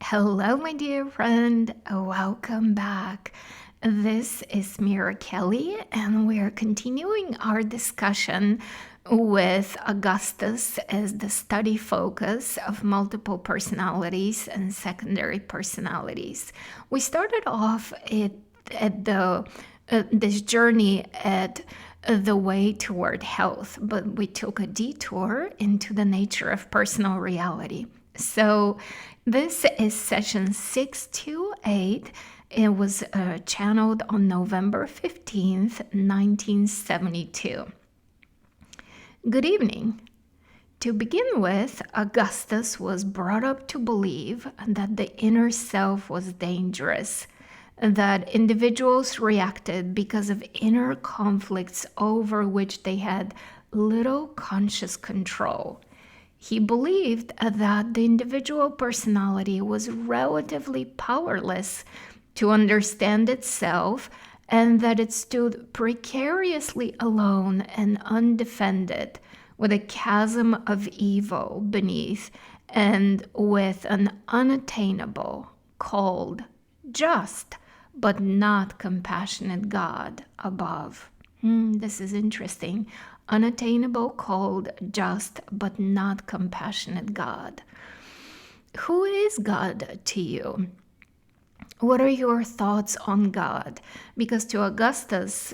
Hello, my dear friend. Welcome back. This is Mira Kelly, and we are continuing our discussion with Augustus as the study focus of multiple personalities and secondary personalities. We started off at the this journey at the way toward health, but we took a detour into the nature of personal reality. So, this is session 628. It was channeled on November 15th, 1972. Good evening. To begin with, Augustus was brought up to believe that the inner self was dangerous, that individuals reacted because of inner conflicts over which they had little conscious control. He believed that the individual personality was relatively powerless to understand itself and that it stood precariously alone and undefended with a chasm of evil beneath and with an unattainable, cold, just, but not compassionate God above. This is interesting. Unattainable, cold, just, but not compassionate God. Who is God to you? What are your thoughts on God? Because to Augustus,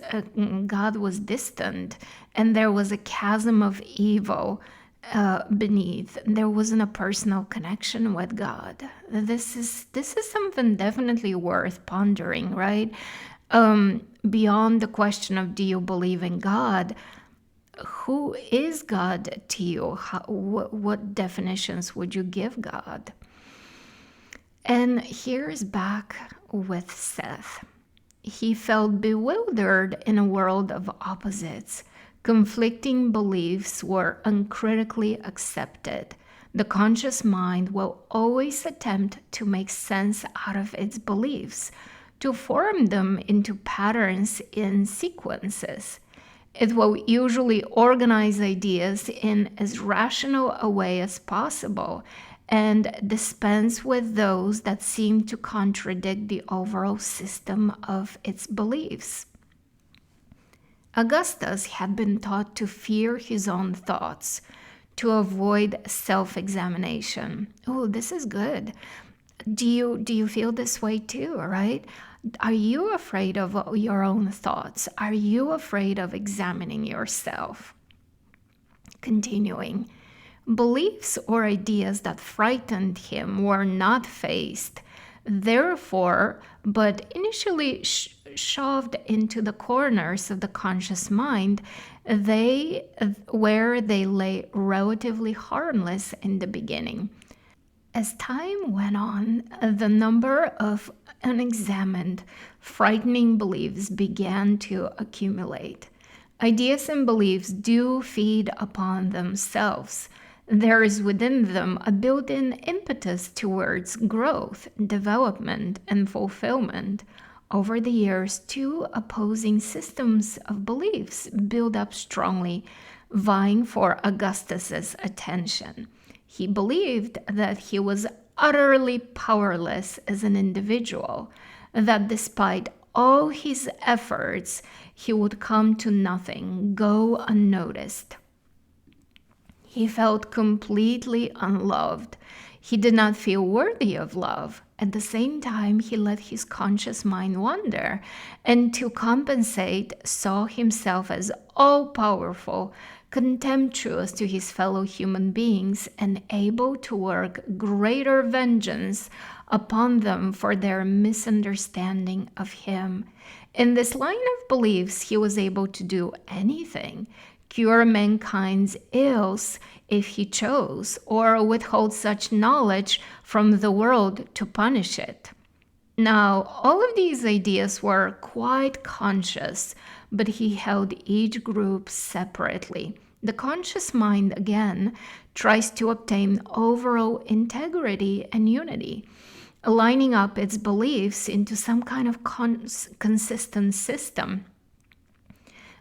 God was distant and there was a chasm of evil beneath. There wasn't a personal connection with God. This is something definitely worth pondering, right? Beyond the question of do you believe in God, who is God to you? What definitions would you give God? And here's back with Seth. He felt bewildered in a world of opposites. Conflicting beliefs were uncritically accepted. The conscious mind will always attempt to make sense out of its beliefs, to form them into patterns in sequences. It will usually organize ideas in as rational a way as possible and dispense with those that seem to contradict the overall system of its beliefs. Augustus had been taught to fear his own thoughts, to avoid self-examination. Oh, this is good. Do you feel this way too, right? Are you afraid of your own thoughts? Are you afraid of examining yourself? Continuing, beliefs or ideas that frightened him were not faced, therefore, but initially shoved into the corners of the conscious mind, where they lay relatively harmless in the beginning. As time went on, the number of unexamined, frightening beliefs began to accumulate. Ideas and beliefs do feed upon themselves. There is within them a built-in impetus towards growth, development, and fulfillment. Over the years, two opposing systems of beliefs build up strongly, vying for Augustus's attention. He believed that he was utterly powerless as an individual, that despite all his efforts, he would come to nothing, go unnoticed. He felt completely unloved. He did not feel worthy of love. At the same time, he let his conscious mind wander, and to compensate, saw himself as all-powerful, contemptuous to his fellow human beings, and able to work greater vengeance upon them for their misunderstanding of him. In this line of beliefs, he was able to do anything, cure mankind's ills if he chose, or withhold such knowledge from the world to punish it. Now, all of these ideas were quite conscious, but he held each group separately. The conscious mind, again, tries to obtain overall integrity and unity, lining up its beliefs into some kind of consistent system.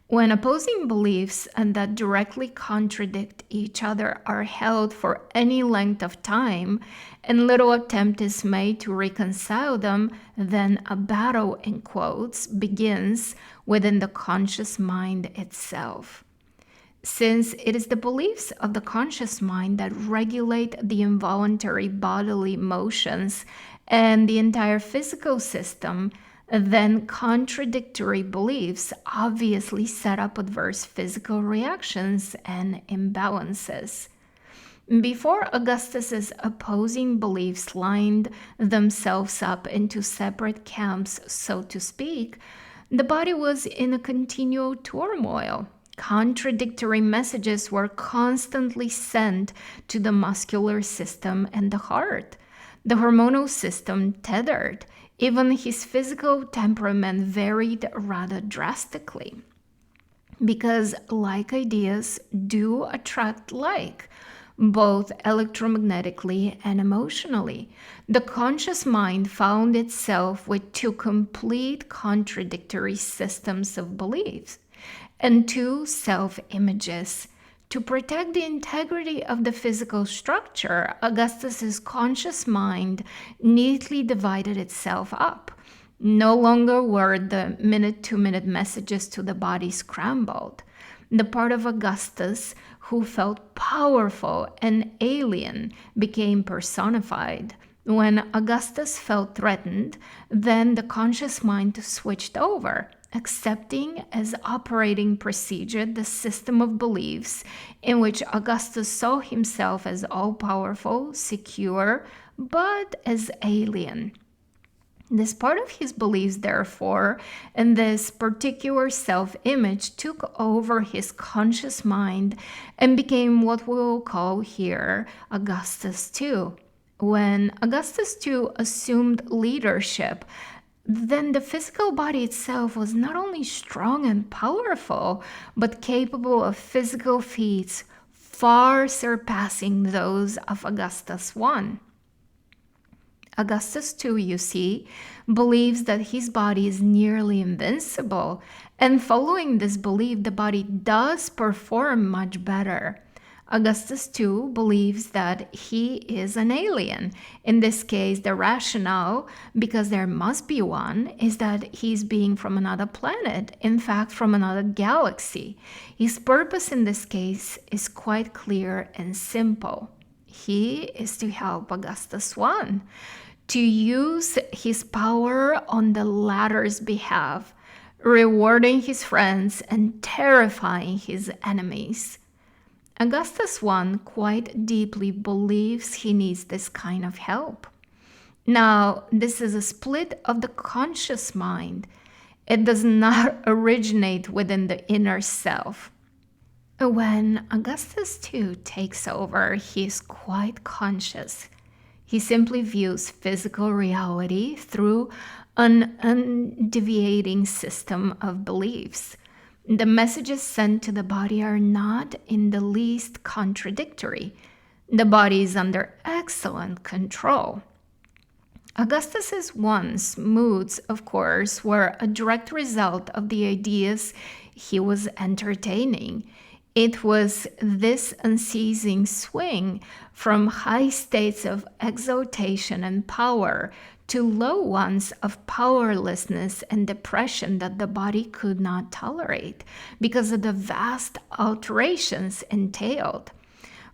When opposing beliefs and that directly contradict each other are held for any length of time, and little attempt is made to reconcile them, then a battle, in quotes, begins within the conscious mind itself. Since it is the beliefs of the conscious mind that regulate the involuntary bodily motions and the entire physical system, then contradictory beliefs obviously set up adverse physical reactions and imbalances. Before Augustus's opposing beliefs lined themselves up into separate camps, so to speak, the body was in a continual turmoil. Contradictory messages were constantly sent to the muscular system and the heart. The hormonal system tethered. Even his physical temperament varied rather drastically. Because like ideas do attract like, both electromagnetically and emotionally. The conscious mind found itself with two complete contradictory systems of beliefs and two self images. To protect the integrity of the physical structure, Augustus's conscious mind neatly divided itself up. No longer were the minute to minute messages to the body scrambled. The part of Augustus who felt powerful and alien became personified. When Augustus felt threatened, then the conscious mind switched over, accepting as operating procedure the system of beliefs in which Augustus saw himself as all powerful, secure, but as alien. This part of his beliefs, therefore, and this particular self image took over his conscious mind and became what we will call here Augustus II. When Augustus II assumed leadership, then the physical body itself was not only strong and powerful, but capable of physical feats far surpassing those of Augustus I. Augustus II, you see, believes that his body is nearly invincible, and following this belief, the body does perform much better. Augustus II believes that he is an alien. In this case, the rationale, because there must be one, is that he's being from another planet, in fact, from another galaxy. His purpose in this case is quite clear and simple. He is to help Augustus I, to use his power on the latter's behalf, rewarding his friends and terrifying his enemies. Augustus I quite deeply believes he needs this kind of help. Now, this is a split of the conscious mind. It does not originate within the inner self. When Augustus II takes over, he is quite conscious. He simply views physical reality through an undeviating system of beliefs. The messages sent to the body are not in the least contradictory. The body is under excellent control. Augustus's I's moods, of course, were a direct result of the ideas he was entertaining. It was this unceasing swing from high states of exaltation and power to low ones of powerlessness and depression that the body could not tolerate because of the vast alterations entailed.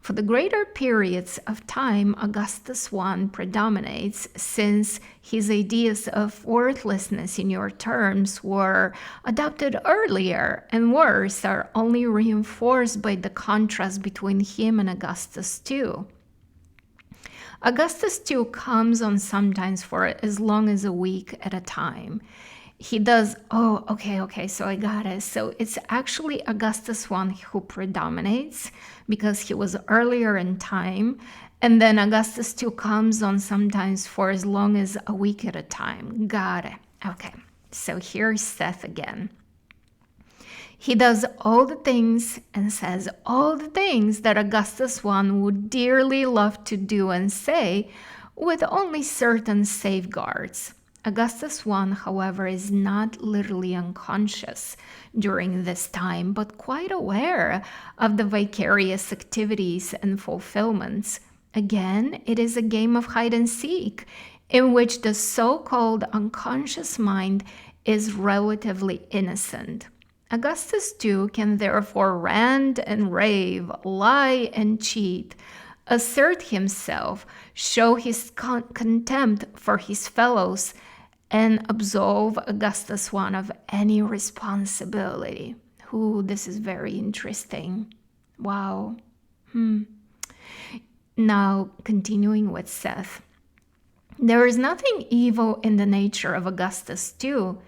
For the greater periods of time, Augustus I predominates, since his ideas of worthlessness in your terms were adopted earlier, and worse, are only reinforced by the contrast between him and Augustus II. Augustus II comes on sometimes for as long as a week at a time. He does, okay, so I got it. So it's actually Augustus I who predominates because he was earlier in time. And then Augustus II comes on sometimes for as long as a week at a time. Got it. Okay, so here's Seth again. He does all the things and says all the things that Augustus I would dearly love to do and say, with only certain safeguards. Augustus I, however, is not literally unconscious during this time, but quite aware of the vicarious activities and fulfillments. Again, it is a game of hide and seek in which the so-called unconscious mind is relatively innocent. Augustus too can therefore rant and rave, lie and cheat, assert himself, show his contempt for his fellows, and absolve Augustus I of any responsibility. Ooh, this is very interesting. Wow. Now, continuing with Seth. There is nothing evil in the nature of Augustus too.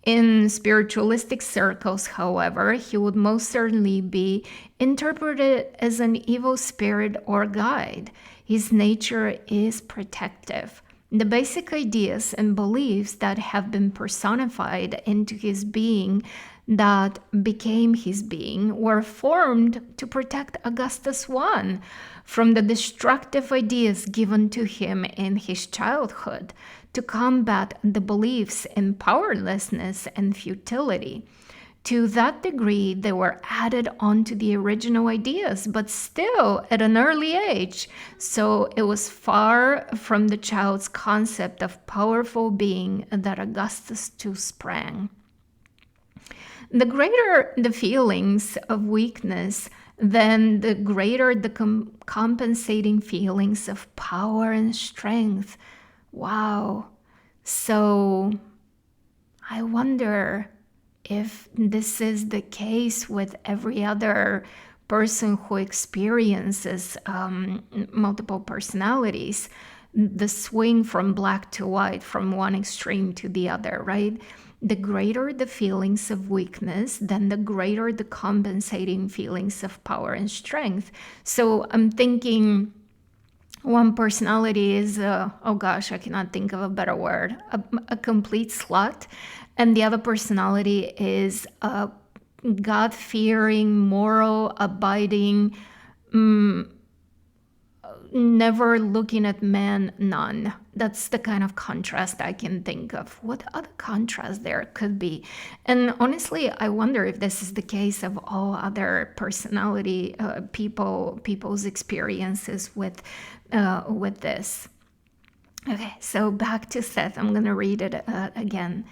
In spiritualistic circles, however, he would most certainly be interpreted as an evil spirit or guide. His nature is protective. The basic ideas and beliefs that have been personified into his being, that became his being, were formed to protect Augustus I from the destructive ideas given to him in his childhood, to combat the beliefs in powerlessness and futility. To that degree, they were added onto the original ideas, but still at an early age. So it was far from the child's concept of powerful being that Augustus too sprang. The greater the feelings of weakness, then the greater the compensating feelings of power and strength. Wow. So I wonder if this is the case with every other person who experiences multiple personalities, the swing from black to white, from one extreme to the other, right? The greater the feelings of weakness, then the greater the compensating feelings of power and strength. So I'm thinking one personality is, oh gosh, I cannot think of a better word, a complete slut. And the other personality is a God-fearing, moral, abiding, never looking at man, none. That's the kind of contrast I can think of. What other contrast there could be? And honestly, I wonder if this is the case of all other personality people's experiences with this. Okay, so back to Seth. I'm going to read it again.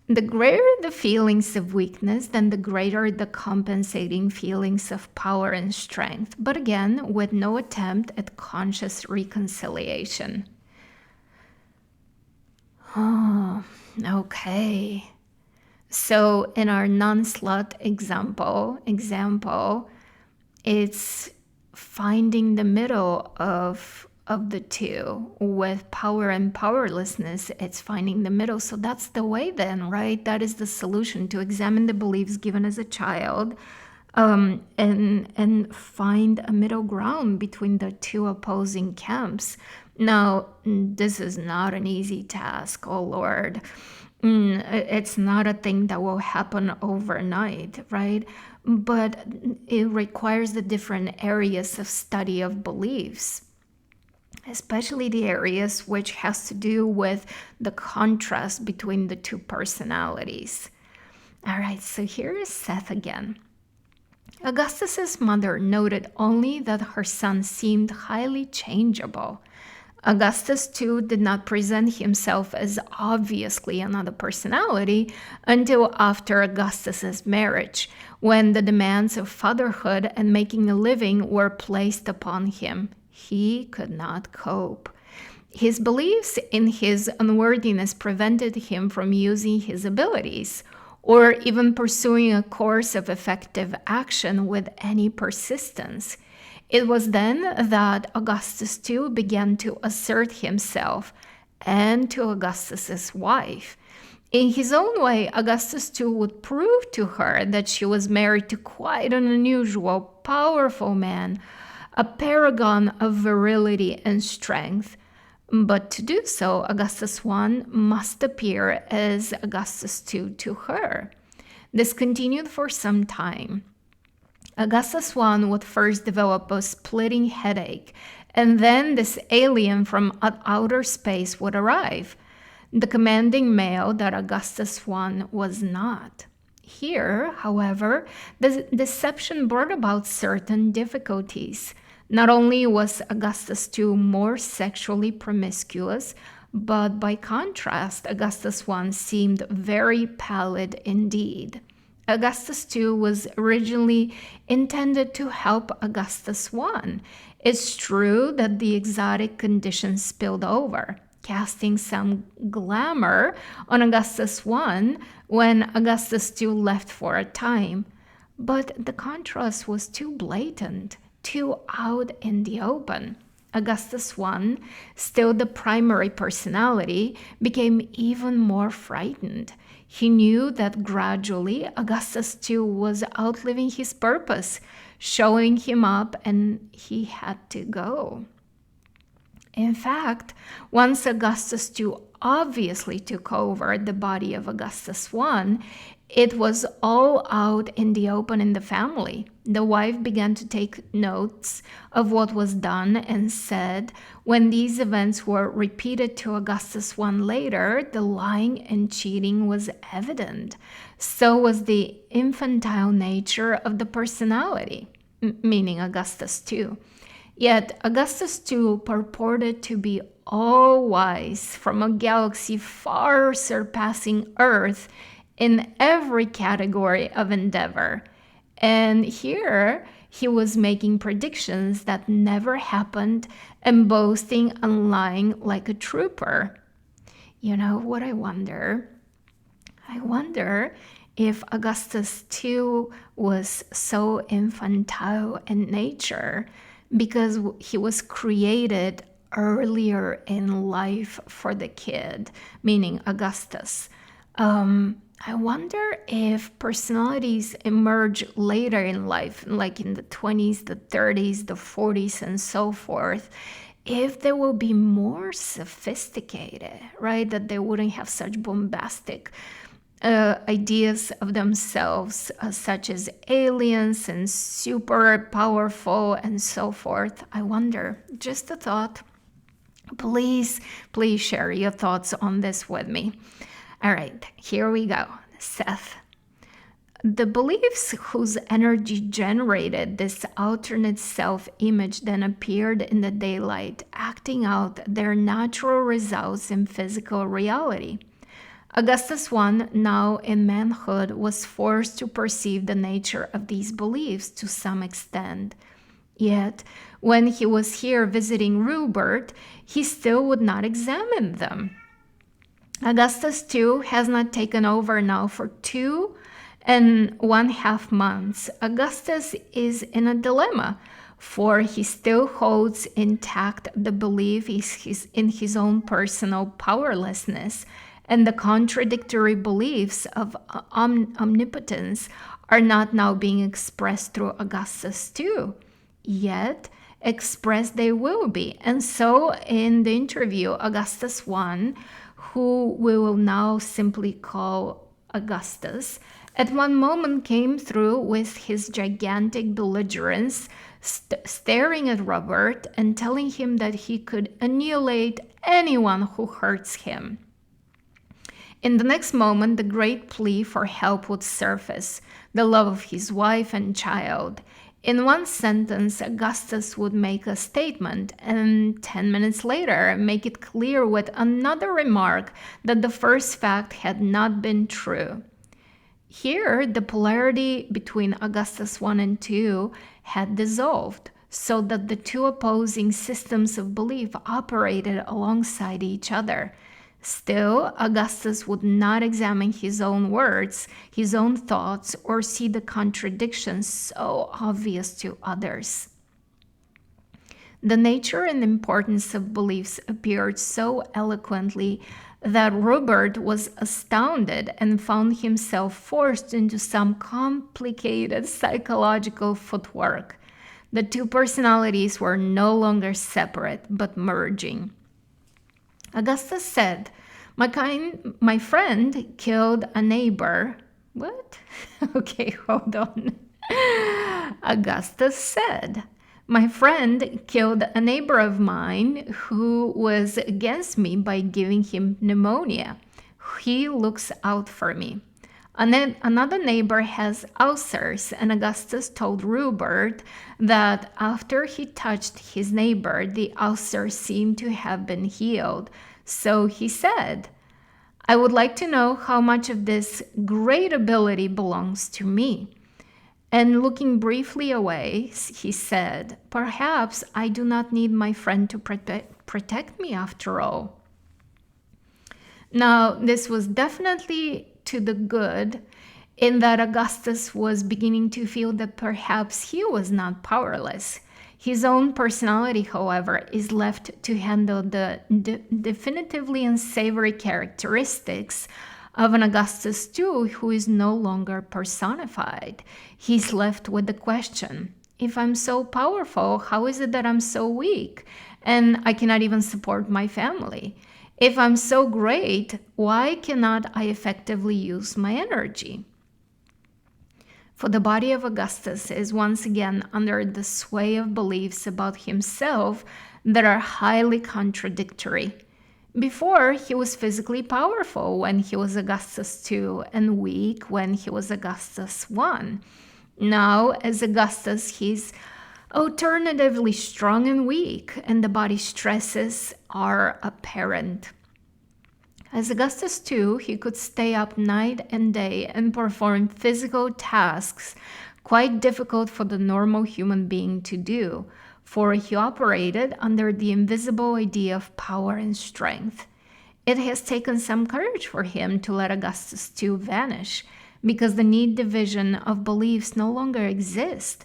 The greater the feelings of weakness, then the greater the compensating feelings of power and strength, but again, with no attempt at conscious reconciliation. Oh, okay. So in our non-slut example, it's finding the middle of the two. With power and powerlessness, it's finding the middle. So that's the way then, right? That is the solution, to examine the beliefs given as a child, and find a middle ground between the two opposing camps. Now, this is not an easy task, oh Lord. It's not a thing that will happen overnight, right? But it requires the different areas of study of beliefs, especially the areas which has to do with the contrast between the two personalities. All right, so here is Seth again. Augustus's mother noted only that her son seemed highly changeable. Augustus, too, did not present himself as obviously another personality until after Augustus's marriage, when the demands of fatherhood and making a living were placed upon him. He could not cope. His beliefs in his unworthiness prevented him from using his abilities, or even pursuing a course of effective action with any persistence. It was then that Augustus too began to assert himself, and to Augustus's wife. In his own way, Augustus too would prove to her that she was married to quite an unusual, powerful man, a paragon of virility and strength. But to do so, Augustus I must appear as Augustus II to her. This continued for some time. Augustus I would first develop a splitting headache, and then this alien from outer space would arrive. the commanding male that Augustus I was not. Here, however, the deception brought about certain difficulties. Not only was Augustus II more sexually promiscuous, but by contrast, Augustus I seemed very pallid indeed. Augustus II was originally intended to help Augustus I. It's true that the exotic conditions spilled over, casting some glamour on Augustus I when Augustus II left for a time. But the contrast was too blatant, too out in the open. Augustus I, still the primary personality, became even more frightened. He knew that gradually Augustus II was outliving his purpose, showing him up, and he had to go. In fact, once Augustus II obviously took over the body of Augustus I, it was all out in the open in the family. The wife began to take notes of what was done and said when these events were repeated to Augustus I later, the lying and cheating was evident. So was the infantile nature of the personality, meaning Augustus II. Yet Augustus II purported to be all-wise from a galaxy far surpassing Earth in every category of endeavor. And here he was making predictions that never happened and boasting and lying like a trooper. You know what I wonder? I wonder if Augustus II was so infantile in nature because he was created earlier in life for the kid, meaning Augustus. I wonder if personalities emerge later in life, like in the 20s, the 30s, the 40s, and so forth, if they will be more sophisticated, right? That they wouldn't have such bombastic ideas of themselves, such as aliens and super powerful and so forth. I wonder, just a thought. Please share your thoughts on this with me. All right, here we go. Seth. The beliefs whose energy generated this alternate self-image then appeared in the daylight, acting out their natural results in physical reality. Augustus I, now in manhood, was forced to perceive the nature of these beliefs to some extent. Yet, when he was here visiting Rupert, he still would not examine them. Augustus II has not taken over now for 2.5 months. Augustus is in a dilemma, for he still holds intact the belief in his own personal powerlessness, and the contradictory beliefs of omnipotence are not now being expressed through Augustus II. Yet, expressed they will be. And so in the interview, Augustus I, who we will now simply call Augustus, at one moment came through with his gigantic belligerence, staring at Robert and telling him that he could annihilate anyone who hurts him. In the next moment, the great plea for help would surface, the love of his wife and child. In one sentence, Augustus would make a statement, and 10 minutes later make it clear with another remark that the first fact had not been true. Here, the polarity between Augustus I and II had dissolved, so that the two opposing systems of belief operated alongside each other. Still, Augustus would not examine his own words, his own thoughts, or see the contradictions so obvious to others. The nature and importance of beliefs appeared so eloquently that Robert was astounded and found himself forced into some complicated psychological footwork. The two personalities were no longer separate, but merging. Augustus said, my friend killed a neighbor. What? Okay, hold on. Augustus said, My friend killed a neighbor of mine who was against me by giving him pneumonia. He looks out for me. And then another neighbor has ulcers, and Augustus told Rupert that after he touched his neighbor, the ulcers seemed to have been healed. So he said, I would like to know how much of this great ability belongs to me. And looking briefly away, he said, perhaps I do not need my friend to protect me after all. Now, this was definitely to the good, in that Augustus was beginning to feel that perhaps he was not powerless. His own personality, however, is left to handle the definitively unsavory characteristics of an Augustus too, who is no longer personified. He's left with the question, if I'm so powerful, how is it that I'm so weak and I cannot even support my family? If I'm so great, why cannot I effectively use my energy? For the body of Augustus is once again under the sway of beliefs about himself that are highly contradictory. Before, he was physically powerful when he was Augustus II and weak when he was Augustus I. Now, as Augustus, he's alternatively strong and weak, and the body stresses are apparent. As Augustus II, he could stay up night and day and perform physical tasks quite difficult for the normal human being to do, for he operated under the invisible idea of power and strength. It has taken some courage for him to let Augustus II vanish, because the neat division of beliefs no longer exists.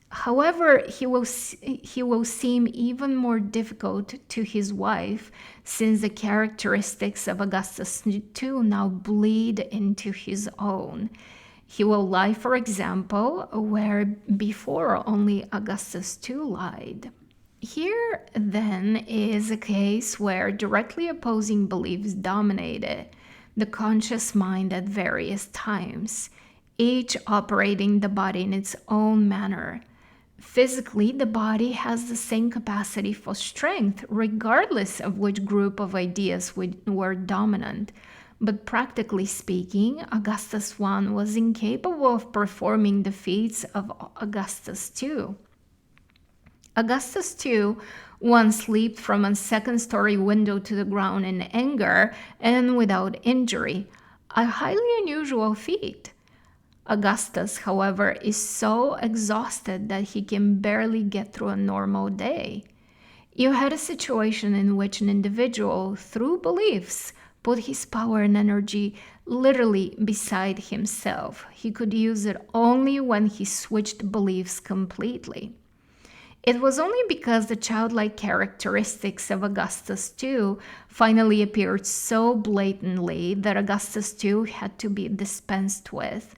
However, he will seem even more difficult to his wife, since the characteristics of Augustus II now bleed into his own. He will lie, for example, where before only Augustus II lied. Here, then, is a case where directly opposing beliefs dominated the conscious mind at various times, each operating the body in its own manner. Physically, the body has the same capacity for strength, regardless of which group of ideas were dominant. But practically speaking, Augustus I was incapable of performing the feats of Augustus II. Augustus II once leaped from a second-story window to the ground in anger and without injury, a highly unusual feat. Augustus, however, is so exhausted that he can barely get through a normal day. You had a situation in which an individual, through beliefs, put his power and energy literally beside himself. He could use it only when he switched beliefs completely. It was only because the childlike characteristics of Augustus II finally appeared so blatantly that Augustus II had to be dispensed with.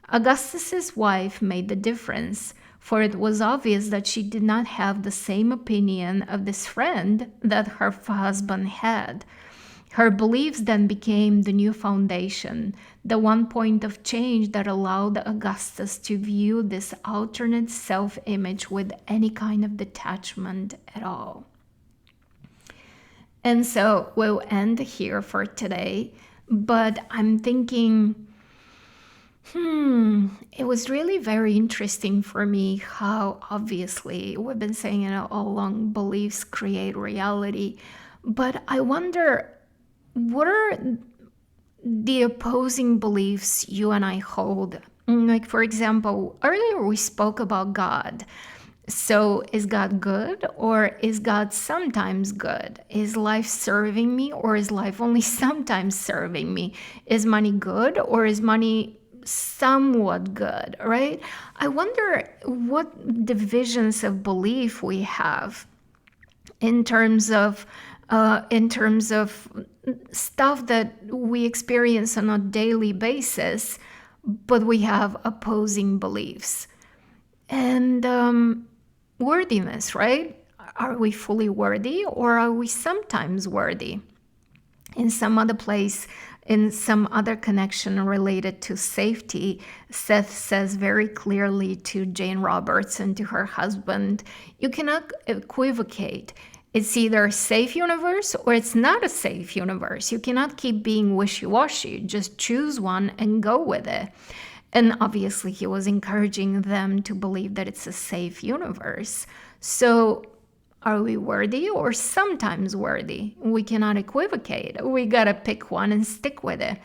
Augustus's wife made the difference, for it was obvious that she did not have the same opinion of this friend that her husband had. Her beliefs then became the new foundation, the one point of change that allowed Augustus to view this alternate self-image with any kind of detachment at all. And so we'll end here for today, but I'm thinking, it was really very interesting for me how obviously we've been saying it all along, beliefs create reality. But I wonder, what are the opposing beliefs you and I hold? Like, for example, earlier we spoke about God. So is God good, or is God sometimes good? Is life serving me, or is life only sometimes serving me? Is money good, or is money somewhat good, right? I wonder what divisions of belief we have in terms of stuff that we experience on a daily basis, but we have opposing beliefs. And worthiness, right? Are we fully worthy, or are we sometimes worthy? In some other place, in some other connection related to safety, Seth says very clearly to Jane Roberts and to her husband, you cannot equivocate. It's either a safe universe or it's not a safe universe. You cannot keep being wishy-washy. Just choose one and go with it. And obviously, he was encouraging them to believe that it's a safe universe. So, are we worthy or sometimes worthy? We cannot equivocate. We gotta pick one and stick with it.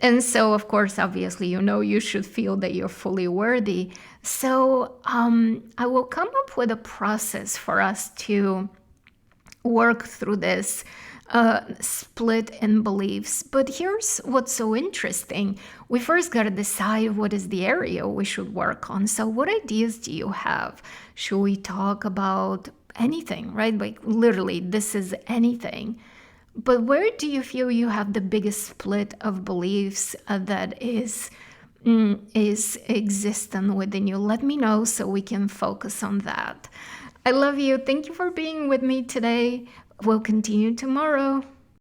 And so, of course, obviously, you should feel that you're fully worthy. So, I will come up with a process for us to work through this split in beliefs. But here's what's so interesting. We first got to decide what is the area we should work on. So, what ideas do you have? Should we talk about anything, right? Like, literally, this is anything. But where do you feel you have the biggest split of beliefs that is existent within you? Let me know so we can focus on that. I love you. Thank you for being with me today. We'll continue tomorrow.